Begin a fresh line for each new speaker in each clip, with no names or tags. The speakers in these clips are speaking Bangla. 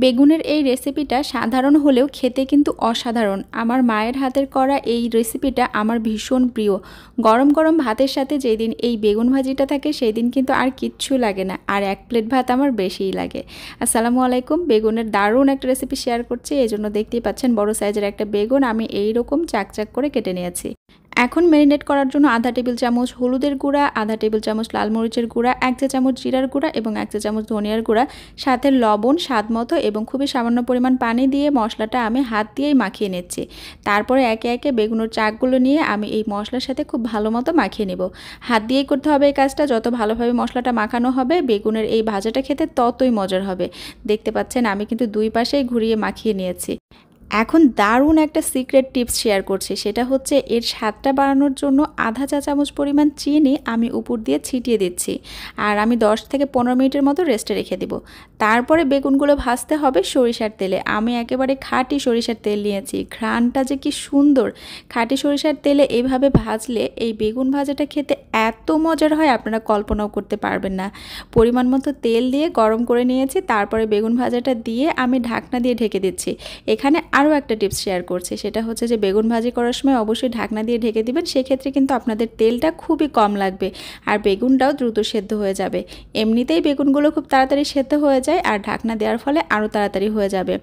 বেগুনের এই রেসিপিটা সাধারণ হলেও খেতে কিন্তু অসাধারণ। আমার মায়ের হাতের করা এই রেসিপিটা আমার ভীষণ প্রিয়। গরম গরম ভাতের সাথে যেদিন এই বেগুন ভাজিটা থাকে সেই দিন কিন্তু আর কিচ্ছু লাগে না, আর এক প্লেট ভাত আমার বেশিই লাগে। আসসালামু আলাইকুম। বেগুনের দারুণ একটা রেসিপি শেয়ার করছি, এই জন্য দেখতেই পাচ্ছেন বড় সাইজের একটা বেগুন আমি এইরকম চাকচাক করে কেটে নিয়েছি। এখন ম্যারিনেট করার জন্য আধা টেবিল চামচ হলুদের গুঁড়া, আধা টেবিল চামচ লাল মরিচের গুঁড়া, 1 চা চামচ জিরার গুঁড়া এবং 1 চা চামচ ধনিয়ার গুঁড়া, সাথে লবণ স্বাদ মতো এবং খুবই সামান্য পরিমাণ পানি দিয়ে মশলাটা আমি হাত দিয়েই মাখিয়ে নিচ্ছি। তারপরে একে একে বেগুনের চাকগুলো নিয়ে আমি এই মশলার সাথে খুব ভালো মতো মাখিয়ে নেব। হাত দিয়েই করতে হবে এই কাজটা। যত ভালোভাবে মশলাটা মাখানো হবে বেগুনের এই ভাজাটা খেতে ততই মজার হবে। দেখতে পাচ্ছেন আমি কিন্তু দুই পাশেই ঘুরিয়ে মাখিয়ে নিয়েছি। এখন দারুণ একটা সিক্রেট টিপস শেয়ার করছি, সেটা হচ্ছে এর স্বাদটা বাড়ানোর জন্য আধা চা চামচ পরিমাণ চিনি আমি উপর দিয়ে ছিটিয়ে দিচ্ছি, আর আমি 10 থেকে 15 মিনিটের মতো রেস্টে রেখে দেব। তারপরে বেগুনগুলো ভাজতে হবে সরিষার তেলে। আমি একেবারে খাঁটি সরিষার তেল নিয়েছি, ঘ্রাণটা যে কি সুন্দর! খাঁটি সরিষার তেলে এইভাবে ভাজলে এই বেগুন ভাজাটা খেতে এত মজার হয় আপনারা কল্পনাও করতে পারবেন না। পরিমাণ মতো তেল দিয়ে গরম করে নিয়েছি, তারপরে বেগুন ভাজাটা দিয়ে আমি ঢাকনা দিয়ে ঢেকে দিচ্ছি। এখানে আরও একটা টিপস শেয়ার করছি, সেটা হচ্ছে যে বেগুন ভাজি করার সময় অবশ্যই ঢাকনা দিয়ে ঢেকে দিবেন। সেক্ষেত্রে কিন্তু আপনাদের তেলটা খুবই কম লাগবে আর বেগুনটাও দ্রুত সেদ্ধ হয়ে যাবে। এমনিতেই বেগুনগুলো খুব তাড়াতাড়ি সেদ্ধ হয়ে যায়, আর ঢাকনা দেওয়ার ফলে আরও তাড়াতাড়ি হয়ে যাবে।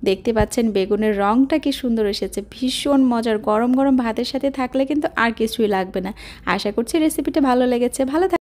দেখতে পাচ্ছেন বেগুনের রঙটা কি সুন্দর এসেছে, ভীষণ মজার। গরম গরম ভাতের সাথে থাকলে কিন্তু আর কিছুই লাগবে না। আশা করছি রেসিপিটা ভালো লেগেছে। ভালো